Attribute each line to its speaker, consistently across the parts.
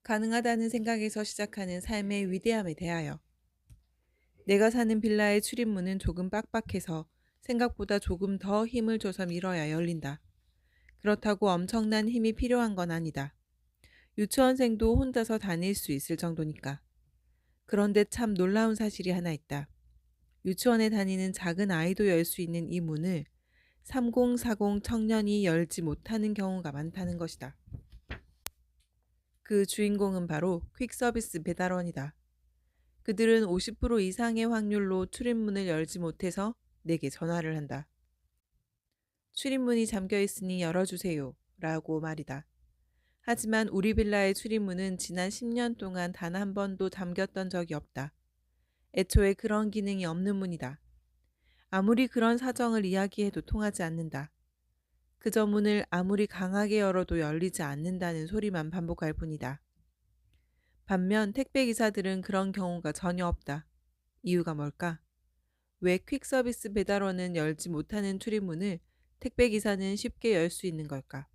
Speaker 1: 가능하다는 생각에서 시작하는 삶의 위대함에 대하여. 내가 사는 빌라의 출입문은 조금 빡빡해서 생각보다 조금 더 힘을 줘서 밀어야 열린다. 그렇다고 엄청난 힘이 필요한 건 아니다. 유치원생도 혼자서 다닐 수 있을 정도니까. 그런데 참 놀라운 사실이 하나 있다. 유치원에 다니는 작은 아이도 열 수 있는 이 문을 3040 청년이 열지 못하는 경우가 많다는 것이다. 그 주인공은 바로 퀵서비스 배달원이다. 그들은 50% 이상의 확률로 출입문을 열지 못해서 내게 전화를 한다. 출입문이 잠겨 있으니 열어주세요. 라고 말이다. 하지만 우리 빌라의 출입문은 지난 10년 동안 단 한 번도 잠겼던 적이 없다. 애초에 그런 기능이 없는 문이다. 아무리 그런 사정을 이야기해도 통하지 않는다. 그저 문을 아무리 강하게 열어도 열리지 않는다는 소리만 반복할 뿐이다. 반면 택배기사들은 그런 경우가 전혀 없다. 이유가 뭘까? 왜 퀵서비스 배달원은 열지 못하는 출입문을 택배기사는 쉽게 열 수 있는 걸까?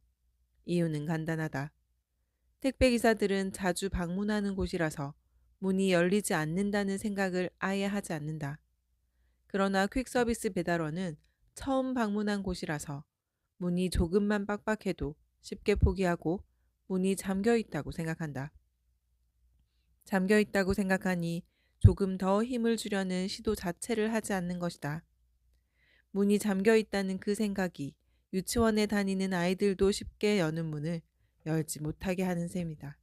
Speaker 1: 이유는 간단하다. 택배기사들은 자주 방문하는 곳이라서 문이 열리지 않는다는 생각을 아예 하지 않는다. 그러나 퀵서비스 배달원은 처음 방문한 곳이라서 문이 조금만 빡빡해도 쉽게 포기하고 문이 잠겨 있다고 생각한다. 잠겨 있다고 생각하니 조금 더 힘을 주려는 시도 자체를 하지 않는 것이다. 문이 잠겨 있다는 그 생각이 유치원에 다니는 아이들도 쉽게 여는 문을 열지 못하게 하는 셈이다.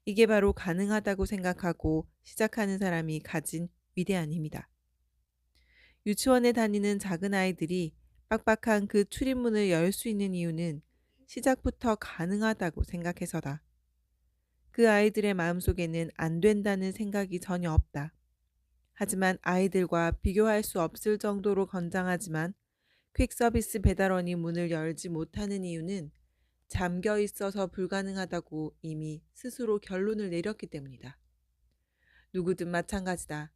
Speaker 1: 이게 바로 가능하다고 생각하고 시작하는 사람이 가진 위대한 힘이다. 유치원에 다니는 작은 아이들이 빡빡한 그 출입문을 열 수 있는 이유는 시작부터 가능하다고 생각해서다. 그 아이들의 마음속에는 안 된다는 생각이 전혀 없다. 하지만 아이들과 비교할 수 없을 정도로 건장하지만 퀵서비스 배달원이 문을 열지 못하는 이유는 잠겨 있어서 불가능하다고 이미 스스로 결론을 내렸기 때문이다. 누구든 마찬가지다.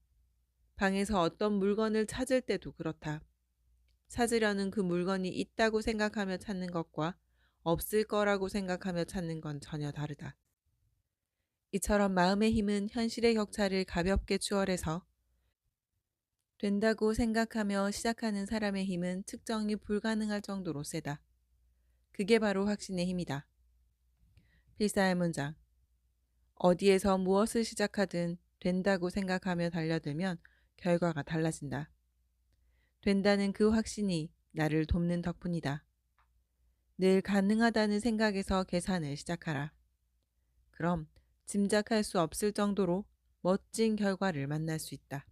Speaker 1: 방에서 어떤 물건을 찾을 때도 그렇다. 찾으려는 그 물건이 있다고 생각하며 찾는 것과 없을 거라고 생각하며 찾는 건 전혀 다르다. 이처럼 마음의 힘은 현실의 격차를 가볍게 추월해서 된다고 생각하며 시작하는 사람의 힘은 측정이 불가능할 정도로 세다. 그게 바로 확신의 힘이다. 필사의 문장. 어디에서 무엇을 시작하든 된다고 생각하며 달려들면 결과가 달라진다. 된다는 그 확신이 나를 돕는 덕분이다. 늘 가능하다는 생각에서 계산을 시작하라. 그럼 짐작할 수 없을 정도로 멋진 결과를 만날 수 있다.